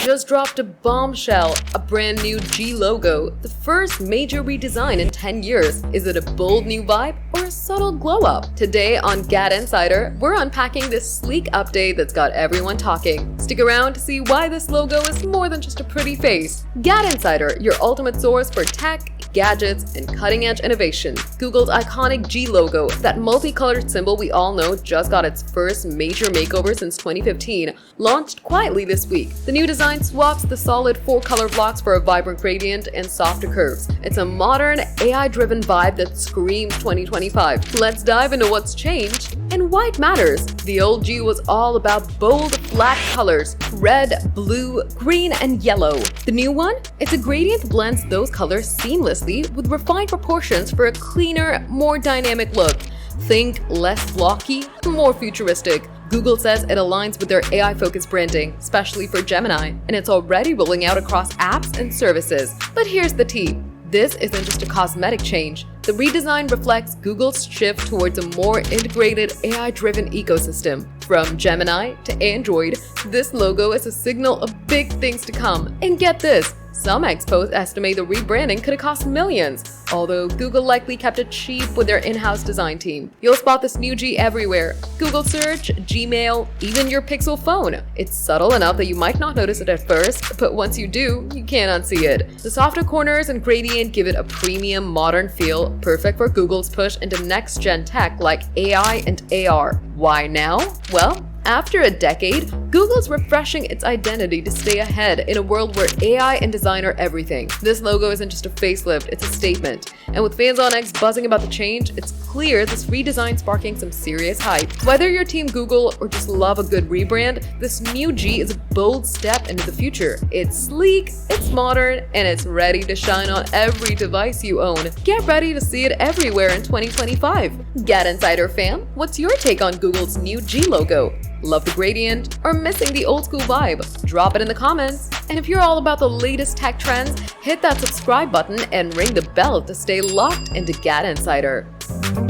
just dropped a bombshell, a brand new G logo, the first major redesign in 10 years. Is it a bold new vibe or a subtle glow up? Today on GadInsider, we're unpacking this sleek update that's got everyone talking. Stick around to see why this logo is more than just a pretty face. GadInsider, your ultimate source for tech, gadgets, and cutting-edge innovation. Google's iconic G logo, that multicolored symbol we all know just got its first major makeover since 2015, launched quietly this week. The new design swaps the solid 4-color blocks for a vibrant gradient and softer curves. It's a modern, AI-driven vibe that screams 2025. Let's dive into what's changed and why it matters. The old G was all about bold, flat colors: red, blue, green, and yellow. The new one? It's a gradient blends those colors seamlessly with refined proportions for a cleaner, more dynamic look. Think less blocky, more futuristic. Google says it aligns with their AI-focused branding, especially for Gemini, and it's already rolling out across apps and services. But here's the tea. This isn't just a cosmetic change. The redesign reflects Google's shift towards a more integrated, AI-driven ecosystem. From Gemini to Android, this logo is a signal of big things to come. And get this, some expos estimate the rebranding could have cost millions, although Google likely kept it cheap with their in-house design team. You'll spot this new G everywhere: Google Search, Gmail, even your Pixel phone. It's subtle enough that you might not notice it at first, but once you do, you can't unsee it. The softer corners and gradient give it a premium, modern feel, perfect for Google's push into next-gen tech like AI and AR. Why now? Well, after a decade, Google's refreshing its identity to stay ahead in a world where AI and design are everything. This logo isn't just a facelift, it's a statement. And with fans on X buzzing about the change, it's clear this redesign sparking some serious hype. Whether you're Team Google or just love a good rebrand, this new G is a bold step into the future. It's sleek, it's modern, and it's ready to shine on every device you own. Get ready to see it everywhere in 2025. GadInsider fan, what's your take on Google's new G logo? Love the gradient or missing the old school vibe? Drop it in the comments. And if you're all about the latest tech trends, hit that subscribe button and ring the bell to stay locked into GadInsider.